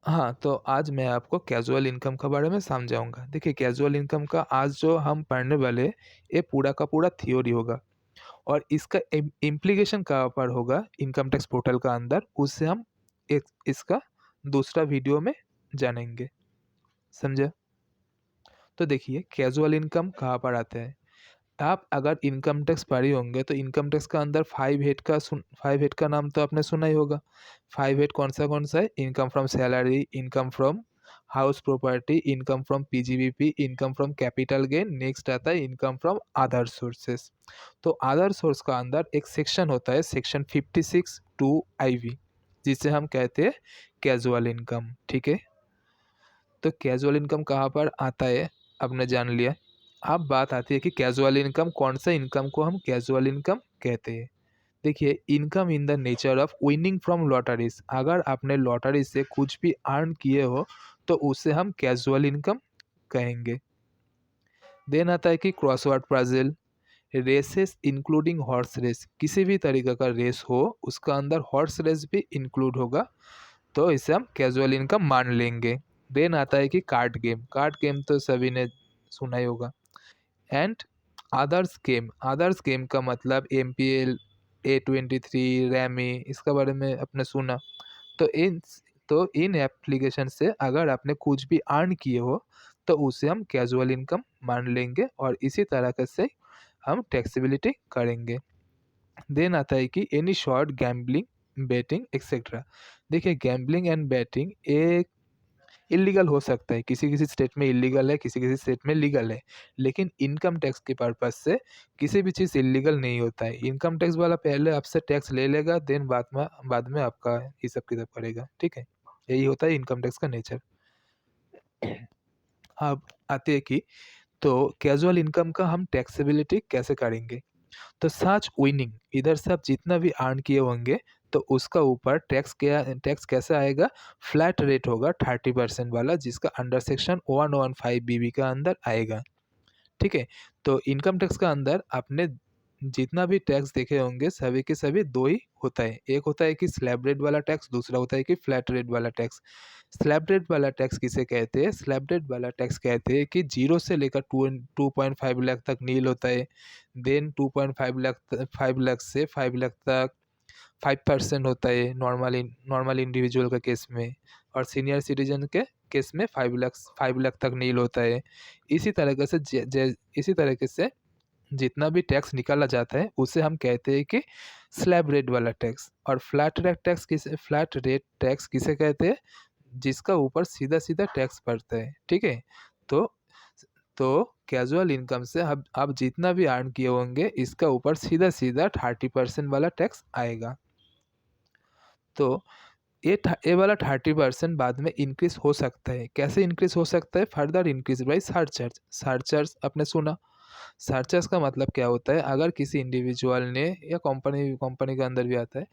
हाँ, तो आज मैं आपको कैज़ुअल इनकम के बारे में समझाऊँगा। देखिए कैज़ुअल इनकम का आज जो हम पढ़ने वाले, ये पूरा का पूरा थ्योरी होगा और इसका इम्प्लीकेशन कहाँ पर होगा इनकम टैक्स पोर्टल का अंदर, उससे हम एक इसका दूसरा वीडियो में जानेंगे। समझे? तो देखिए कैज़ुअल इनकम कहाँ पर आते हैं? आप अगर इनकम टैक्स भरे होंगे तो इनकम टैक्स का अंदर 5 हेड का नाम तो आपने सुना ही होगा। 5 हेड कौन-सा है? Income from salary, income from house property, income from PGBP, income from capital gain, next आता है इनकम फ्रॉम अदर सोर्सेस। तो अदर सोर्स का अंदर एक सेक्शन होता है सेक्शन 56 टू आईवी, जिसे हम कहते हैं कैज़ुअल इनकम, ठीक है? तो कैजुअल इनकम कहाँ पर आता है आपने जान लिया। अब बात आती है कि कैजुअल इनकम कौन सा इनकम को हम कैजुअल इनकम कहते हैं। देखिए income in the nature of winning from lotteries, अगर आपने लॉटरी से कुछ भी अर्न किए हो तो उसे हम कैजुअल इनकम कहेंगे। देन आता है कि crossword puzzle, races including horse race, किसी भी तरीके का रेस हो उसका अंदर हॉर्स रेस भी इंक्लूड होगा तो इसे हम कैजुअल इनकम मान लेंगे। देन आता है कि कार्ड गेम तो सभी ने सुना ही होगा। एंड अदर्स गेम का मतलब एमपीएल, A23, रैमी, इसके बारे में आपने सुना। तो इन एप्लीकेशन से अगर आपने कुछ भी अर्न किए हो तो उसे हम कैजुअल इनकम मान लेंगे और इसी तरह से हम टैक्सेबिलिटी करेंगे। देन आता है कि any short gambling, betting etcetera. देखिए गैम्बलिंग एंड बेटिंग एक इल्लीगल हो सकता है, किसी-किसी स्टेट में इल्लीगल है, किसी-किसी स्टेट में लीगल है। लेकिन इनकम टैक्स के पर्पज़ से किसी भी चीज़ इल्लीगल नहीं होता है। इनकम टैक्स वाला पहले आपसे टैक्स ले लेगा, देन बाद में आपका हिसाब-किताब करेगा, ठीक है? यही होता है इनकम टैक्स का नेचर। अब आती है कि तो कैज़ुअल इनकम का हम टैक्सेबिलिटी कैसे करेंगे? तो सच विनिंग, इधर से आप जितना भी अर्न किए होंगे तो उसका ऊपर टैक्स कैसे आएगा? फ्लैट रेट होगा 30% वाला, जिसका अंडर सेक्शन 115 बीबी का अंदर आएगा। ठीक है? तो इनकम टैक्स का अंदर आपने जितना भी टैक्स देखे होंगे सभी के सभी 2 ही होता है। एक होता है कि स्लैब रेट वाला टैक्स, दूसरा होता है कि फ्लैट रेट वाला टैक्स। स्लैब रेट वाला टैक्स किसे कहते हैं? स्लैब रेट वाला टैक्स कहते हैं कि 0 से लेकर 2.5 लाख तक नील होता है। देन 2.5 लाख से 5 लाख तक 5% होता है नॉर्मल इंडिविजुअल के केस में, और सीनियर सिटीज़न के केस में 5 लाख तक नील होता है। इसी तरीके से जितना भी टैक्स निकाला जाता है उसे हम कहते हैं कि स्लैब रेट वाला टैक्स। और फ्लैट रेट टैक्स किसे कहते हैं? जिसका ऊपर सीधा-सीधा टैक्स पड़ता है, ठीक है? तो तो कैजुअल इनकम से अब आप जितना भी अर्न किए होंगे इसका ऊपर सीधा-सीधा 30% वाला टैक्स आएगा। तो ये वाला 30% बाद में इंक्रीज़ हो सकता है। कैसे इंक्रीज़ हो सकता है? Further increase by surcharge. Surcharge आपने सुना? सरचार्ज का मतलब क्या होता है? अगर किसी इंडिविजुअल ने या कंपनी कंपनी के अंदर भी आता है,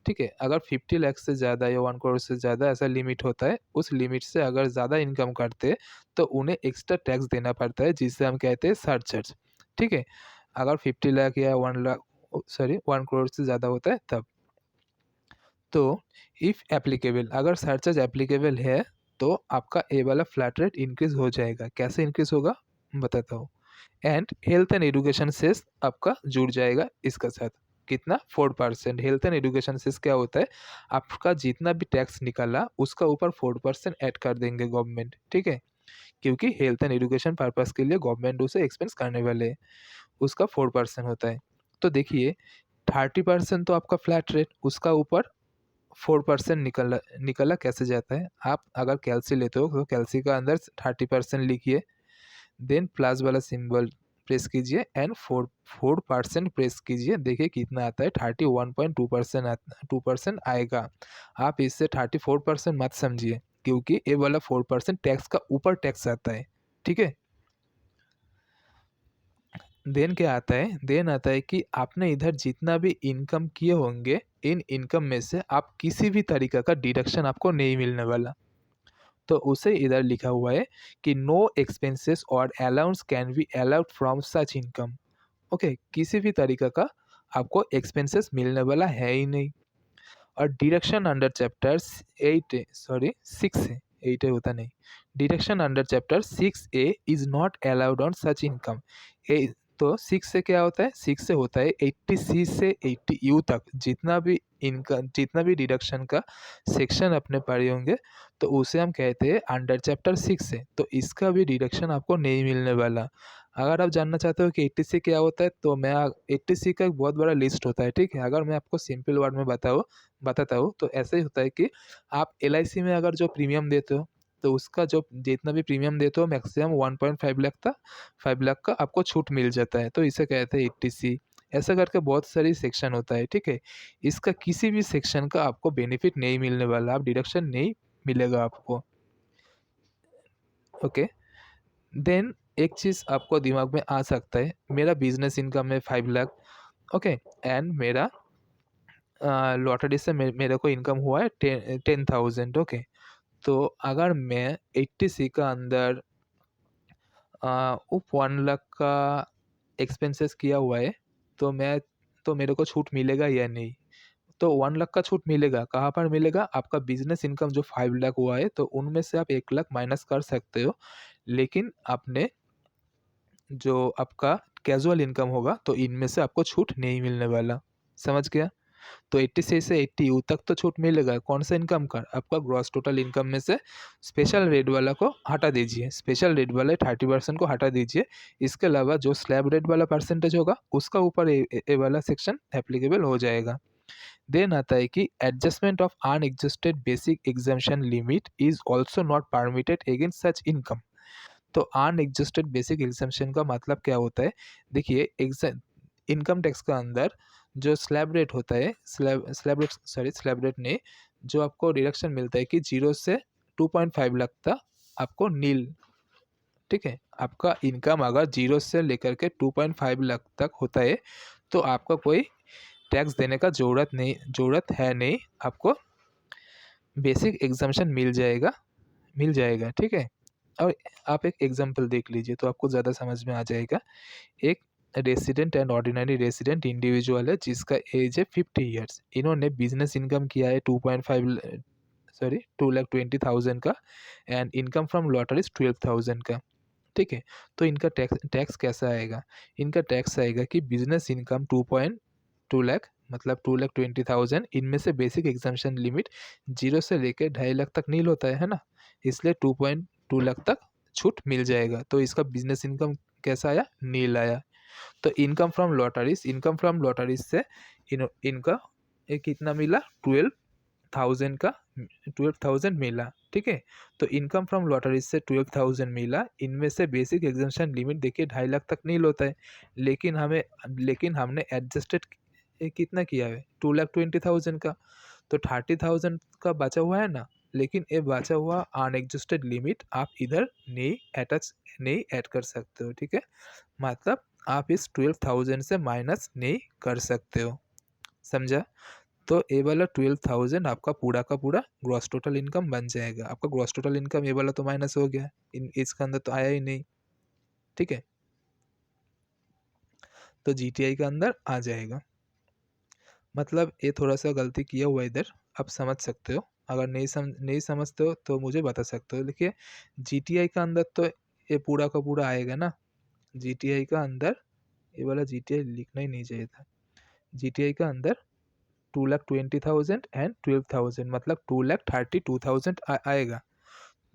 ठीक है? अगर 50 लाख से ज़्यादा या 1 करोड़ से ज़्यादा ऐसा लिमिट होता है, उस लिमिट से अगर ज़्यादा इनकम करते हैं, तो उन्हें एक्स्ट्रा टैक्स देना पड़ता है, जिसे हम कहते हैं सरचार्ज, ठीक है? अगर 50 लाख या 1 करोड़ से ज़्यादा होता है तब। तो इफ़ एप्लीकेबल, अगर सरचार्ज एप्लीकेबल है, तो आपका ये वाला फ्लैट रेट इंक्रीज़ हो जाएगा। कैसे इंक्रीज़ होगा? बताता हूँ। And health and education cess आपका जुड़ जाएगा इसके साथ। कितना? 4%। हेल्थ एंड एजुकेशन सेस क्या होता है? आपका जितना भी टैक्स निकला उसका ऊपर 4% ऐड कर देंगे गवर्नमेंट, ठीक है? क्योंकि हेल्थ एंड एजुकेशन पर्पज़ के लिए गवर्नमेंट उसे एक्सपेंस करने वाले हैं, उसका 4% होता है। तो देखिए 30% तो आपका फ्लैट रेट, उसका ऊपर 4% निकला निकला कैसे जाता है? आप अगर कैलसी लेते हो तो कैलसी का अंदर 30% लिखिए, देन प्लस वाला सिंबल प्रेस कीजिए एंड 4% प्रेस कीजिए। देखिए कितना आता है? 31.2% आएगा। आप इससे 34% मत समझिए, क्योंकि ये वाला 4% टैक्स का ऊपर टैक्स आता है, ठीक है? देन क्या आता है? देन आता है कि आपने इधर जितना भी इनकम किए होंगे, इन इनकम में से आप किसी भी तरीका का डिडक्शन आपको नहीं मिलने वाला। तो उसे इधर लिखा हुआ है कि नो एक्सपेंसेस और allowance can be allowed from such income. Okay, किसी भी तरीका का आपको एक्सपेंसेस मिलने वाला है ही नहीं। और डिडक्शन अंडर चैप्टर 6 ए होता नहीं, deduction under chapter 6A is not allowed on such income. तो 6 से क्या होता है, 6 से होता है 80C से 80U तक जितना भी इनकम, जितना भी डिडक्शन का सेक्शन अपने पढ़े होंगे तो उसे हम कहते हैं अंडर चैप्टर 6 से। तो इसका भी डिडक्शन आपको नहीं मिलने वाला। अगर आप जानना चाहते हो कि 80C क्या होता है तो मैं 80C का एक बहुत बड़ा लिस्ट होता है, ठीक है। अगर मैं आपको सिंपल वर्ड में बताता हूँ तो ऐसे ही होता है कि आप LIC में अगर जो प्रीमियम देते हो तो उसका जो जितना भी प्रीमियम देते हो मैक्सिमम 1.5 लाख था, 5 लाख का आपको छूट मिल जाता है, तो इसे कहते हैं 80C। ऐसा करके बहुत सारी सेक्शन होता है, ठीक है। इसका किसी भी सेक्शन का आपको बेनिफिट नहीं मिलने वाला, आप डिडक्शन नहीं मिलेगा आपको। ओके, देन एक चीज़ आपको दिमाग में आ सकता है, मेरा बिजनेस इनकम है 5 लाख, ओके, एंड मेरा लॉटरी से मेरे को इनकम हुआ है 10,000, ओके। तो अगर मैं 80C का अंदर उप 1 लाख का एक्सपेंसेस किया हुआ है तो मेरे को छूट मिलेगा या नहीं? तो 1 लाख का छूट मिलेगा, कहाँ पर मिलेगा? आपका बिज़नेस इनकम जो 5 लाख हुआ है तो उनमें से आप 1 लाख माइनस कर सकते हो। लेकिन आपने जो आपका कैज़ुअल इनकम होगा तो इनमें से आपको छूट नहीं मिलने वाला। समझ गया? तो 80 से 80 तक तो छूट मिलेगा। कौन सा इनकम का? आपका ग्रॉस टोटल इनकम में से स्पेशल रेट वाला को हटा दीजिए, स्पेशल रेट वाले 30% को हटा दीजिए। इसके अलावा जो स्लैब रेट वाला परसेंटेज होगा उसका ऊपर ए वाला सेक्शन एप्लीकेबल हो जाएगा। देन आता है कि adjustment of unadjusted basic exemption limit is also not permitted against such income. तो अनएडजस्टेड बेसिक एग्जम्पशन का मतलब क्या होता है? देखिए, इनकम टैक्स का अंदर जो स्लैब रेट होता है, स्लैब रेट नहीं, जो आपको डिडक्शन मिलता है कि 0 से 2.5 लाख तक आपको नील, ठीक है। आपका इनकम अगर 0 से लेकर के 2.5 लाख तक होता है तो आपका कोई टैक्स देने का ज़रूरत है नहीं, आपको बेसिक एग्जम्पशन मिल जाएगा, ठीक है। और आप एक एग्जांपल देख लीजिए तो आपको ज़्यादा समझ में आ जाएगा। एक resident and ordinary resident individual है जिसका एज है 50 ईयर्स। इन्होंने बिजनेस इनकम किया है 2,20,000 का एंड इनकम फ्रॉम लॉटरीज 12,000 का, ठीक है। तो इनका टैक्स कैसा आएगा? इनका टैक्स आएगा कि बिजनेस इनकम 2.2 लाख मतलब 2,20,000, इनमें से बेसिक एग्जाम्पशन लिमिट 0 से लेकर 2.5 लाख तक नील होता है ना, इसलिए 2.2 लाख तक छूट मिल जाएगा। तो इसका बिजनेस इनकम कैसा आया? नील आया। तो इनकम फ्रॉम लॉटरीज से इनका कितना मिला? 12,000 का 12,000 मिला, ठीक है। तो इनकम फ्रॉम लॉटरीज से 12,000 मिला, इनमें से बेसिक एग्जम्पशन लिमिट देखिए 2.5 लाख तक नहीं होता है, लेकिन हमने एडजस्टेड कितना किया है? 2,20,000 का, तो 30,000 का बचा हुआ है ना। लेकिन ये बचा हुआ अनएडजस्टेड लिमिट आप इधर नहीं ऐड कर सकते हो, ठीक है। मतलब आप इस 12,000 से माइनस नहीं कर सकते हो, समझा? तो ये वाला 12,000 आपका पूरा का पूरा ग्रॉस टोटल इनकम बन जाएगा। आपका ग्रॉस टोटल इनकम ये वाला तो माइनस हो गया, इसके अंदर तो आया ही नहीं, ठीक है। तो GTI के अंदर आ जाएगा। मतलब ये थोड़ा सा गलती किया हुआ इधर, आप समझ सकते हो। अगर नहीं समझते हो तो मुझे बता सकते हो। देखिए, GTI का अंदर तो ये पूरा का पूरा आएगा ना। GTI का अंदर ये वाला GTI लिखना ही नहीं चाहिए था। GTI का अंदर 2,20,000 एंड 12,000 मतलब 2,32,000 आएगा।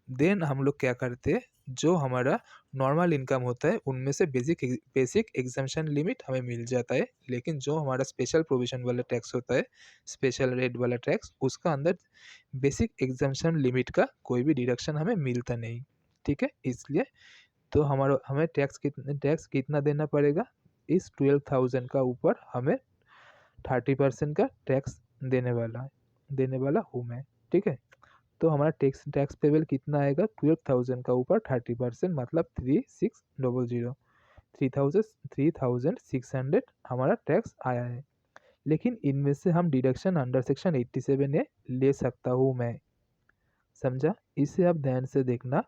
देन हम लोग क्या करते हैं, जो हमारा नॉर्मल इनकम होता है उनमें से बेसिक एग्जम्पशन लिमिट हमें मिल जाता है, लेकिन जो हमारा स्पेशल प्रोविजन वाला टैक्स होता है, स्पेशल रेट वाला टैक्स, उसका अंदर बेसिक एग्जम्पशन लिमिट का कोई भी डिडक्शन हमें मिलता नहीं, ठीक है। इसलिए तो हमें टैक्स कितना देना पड़ेगा? इस 12,000 का ऊपर हमें 30% का टैक्स देने वाला हूँ मैं, ठीक है। तो हमारा टैक्स पेबल कितना आएगा? 12,000 का ऊपर 30% मतलब 3,600, 3,600 हमारा टैक्स आया है। लेकिन इनमें से हम डिडक्शन अंडर सेक्शन 87A ले सकता हूँ मैं, समझा? इसे आप ध्यान से देखना।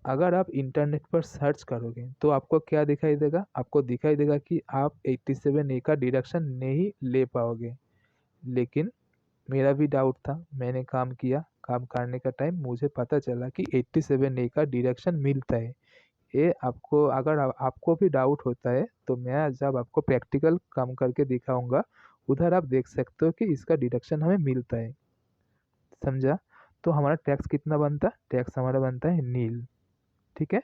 अगर आप इंटरनेट पर सर्च करोगे तो आपको क्या दिखाई देगा? आपको दिखाई देगा कि आप 87A का डिडक्शन नहीं ले पाओगे। लेकिन मेरा भी डाउट था, मैंने काम किया, काम करने का टाइम मुझे पता चला कि 87A का डिडक्शन मिलता है। ये आपको अगर आपको भी डाउट होता है तो मैं जब आपको प्रैक्टिकल काम करके दिखाऊंगा, उधर आप देख सकते हो कि इसका डिडक्शन हमें मिलता है। समझा? तो हमारा टैक्स कितना बनता है? टैक्स हमारा बनता है नील। ठीक है।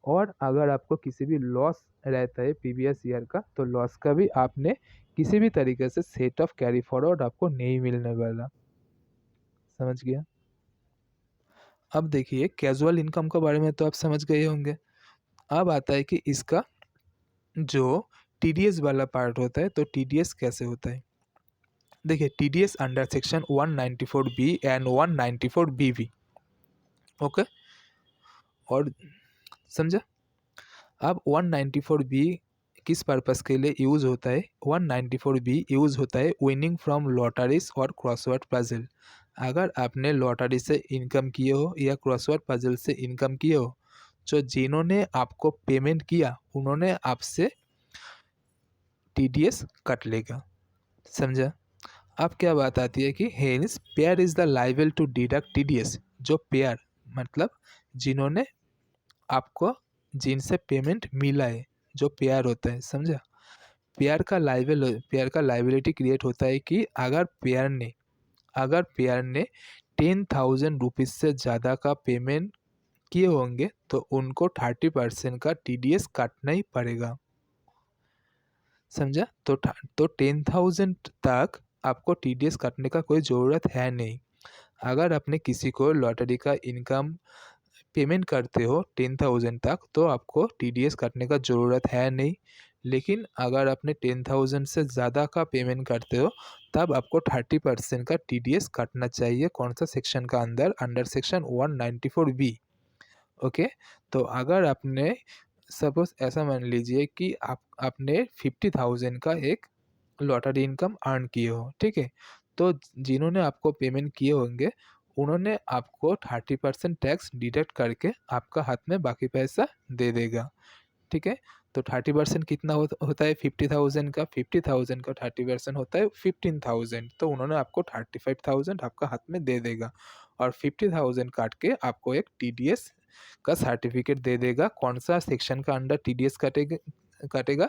और अगर आपको किसी भी लॉस रहता है प्रीवियस ईयर का, तो लॉस का भी आपने किसी भी तरीके से सेट ऑफ कैरी फॉरवर्ड आपको नहीं मिलने वाला। समझ गया? अब देखिए कैजुअल इनकम के बारे में तो आप समझ गए होंगे। अब आता है कि इसका जो टीडीएस वाला पार्ट होता है, तो टीडीएस कैसे होता है? देखिए TDS under section 194B and 194BV। Okay. और समझा? अब 194B किस पर्पस के लिए यूज़ होता है? 194B यूज़ होता है विनिंग फ्रॉम लॉटरीज और क्रॉसवर्ड पजल। अगर आपने लॉटरी से इनकम किए हो या क्रॉसवर्ड पजल से इनकम किए हो, तो जिन्होंने आपको पेमेंट किया उन्होंने आपसे टीडीएस कट लेगा। समझा? अब क्या बात आती है कि hence payer is the liable to deduct TDS. जो पेयर मतलब जिन्होंने आपको जिनसे पेमेंट मिला है, जो पेयर होता है। समझा? पेयर का लाइबिलिटी क्रिएट होता है कि अगर पेयर ने 10,000 रुपीज़ से ज़्यादा का पेमेंट किए होंगे तो उनको 30% का टीडीएस काटना ही पड़ेगा। समझा? तो 10,000 तक आपको टीडीएस काटने का कोई ज़रूरत है नहीं। अगर आपने किसी को लॉटरी का इनकम पेमेंट करते हो 10,000 तक, तो आपको टीडीएस काटने का ज़रूरत है नहीं। लेकिन अगर आपने 10,000 से ज़्यादा का पेमेंट करते हो, तब आपको 30% का टीडीएस काटना चाहिए। कौन सा सेक्शन का अंदर? Under section 194B। ओके। तो अगर आपने सपोज ऐसा मान लीजिए कि आपने 50,000 का एक लॉटरी इनकम अर्न किए हो। ठीक है। तो जिन्होंने आपको पेमेंट किए होंगे उन्होंने आपको 30% टैक्स डिडक्ट करके आपका हाथ में बाकी पैसा दे देगा। ठीक है। तो 30% कितना होता है 50,000 का? 50,000 का 30% होता है 15,000। तो उन्होंने आपको 35,000 आपका हाथ में दे देगा और 50,000 काट के आपको एक टीडीएस का सर्टिफिकेट दे देगा। कौन सा सेक्शन का अंडर टीडीएस काटेगा?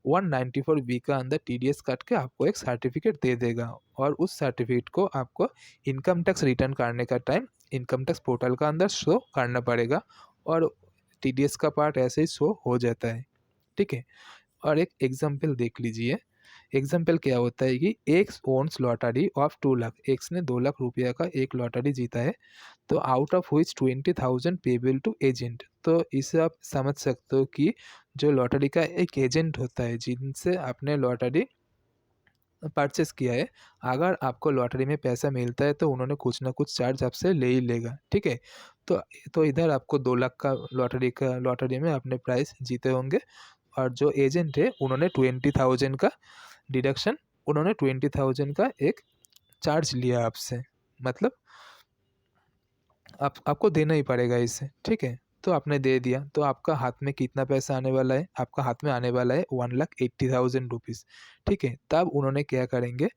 194B का अंदर टीडीएस काट के आपको एक सर्टिफिकेट दे देगा और उस सर्टिफिकेट को आपको इनकम टैक्स रिटर्न करने का टाइम इनकम टैक्स पोर्टल का अंदर शो करना पड़ेगा और टीडीएस का पार्ट ऐसे ही शो हो जाता है। ठीक है। और एक एग्जाम्पल देख लीजिए। एग्जाम्पल क्या होता है कि X owns lottery of 2 lakh. X ने 2 लाख रुपया का एक लॉटरी जीता है, तो out of which 20,000 payable to agent. तो इसे आप समझ सकते हो कि जो लॉटरी का एक एजेंट होता है जिनसे आपने लॉटरी परचेस किया है, अगर आपको लॉटरी में पैसा मिलता है तो उन्होंने कुछ ना कुछ चार्ज आपसे ले ही लेगा। ठीक है। तो इधर आपको 2 लाख का लॉटरी में आपने प्राइस जीते होंगे और जो एजेंट है उन्होंने 20,000 का डिडक्शन, उन्होंने 20,000 का एक चार्ज लिया आपसे। मतलब आपको देना ही पड़ेगा इसे। ठीक है। तो आपने दे दिया, तो आपका हाथ में कितना पैसा आने वाला है? आपका हाथ में आने वाला है 1,80,000 रुपीज़। ठीक है। तब उन्होंने क्या करेंगे?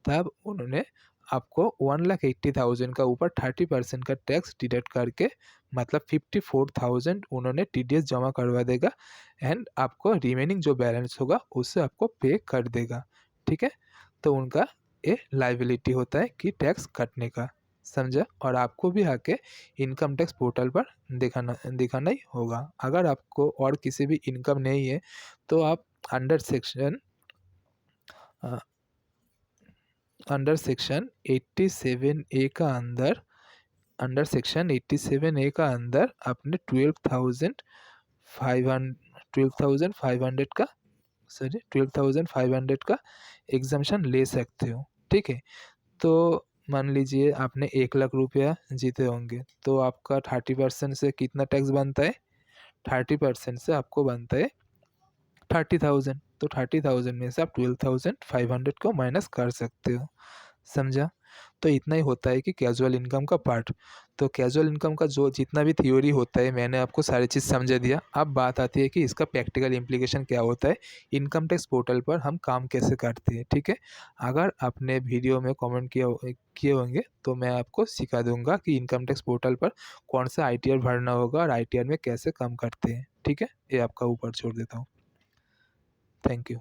तब उन्होंने आपको 1,80,000 का ऊपर 30% का टैक्स डिडक्ट करके मतलब 54,000 उन्होंने टीडीएस जमा करवा देगा एंड आपको रिमेनिंग जो बैलेंस होगा उससे आपको पे कर देगा। ठीक है। तो उनका ये लायबिलिटी होता है कि टैक्स कटने का। समझा? और आपको भी आके इनकम टैक्स पोर्टल पर दिखाना ही होगा। अगर आपको और किसी भी इनकम नहीं है तो आप अंडर सेक्शन अ, अंडर सेक्शन 87A का अंडर सेक्शन 87A का अंदर आपने 12,500 का 12,500 का एग्जम्पशन ले सकते हो। ठीक है। तो मान लीजिए आपने 1,00,000 रुपया जीते होंगे, तो आपका 30% से कितना टैक्स बनता है? 30% से आपको बनता है 30,000। तो 30,000 में से आप 12,500 को माइनस कर सकते हो। समझा? तो इतना ही होता है कि कैजुअल इनकम का पार्ट। तो कैजुअल इनकम का जो जितना भी थ्योरी होता है मैंने आपको सारी चीज़ समझा दिया। अब बात आती है कि इसका प्रैक्टिकल इम्प्लीकेशन क्या होता है, इनकम टैक्स पोर्टल पर हम काम कैसे करते हैं, ठीक है? अगर आपने वीडियो में कमेंट किए होंगे तो मैं आपको सिखा दूँगा कि इनकम टैक्स पोर्टल पर कौन-सा आईटीआर भरना होगा और आईटीआर में कैसे काम करते हैं, ठीक है? ये आपका ऊपर छोड़ देता हूँ। Thank you.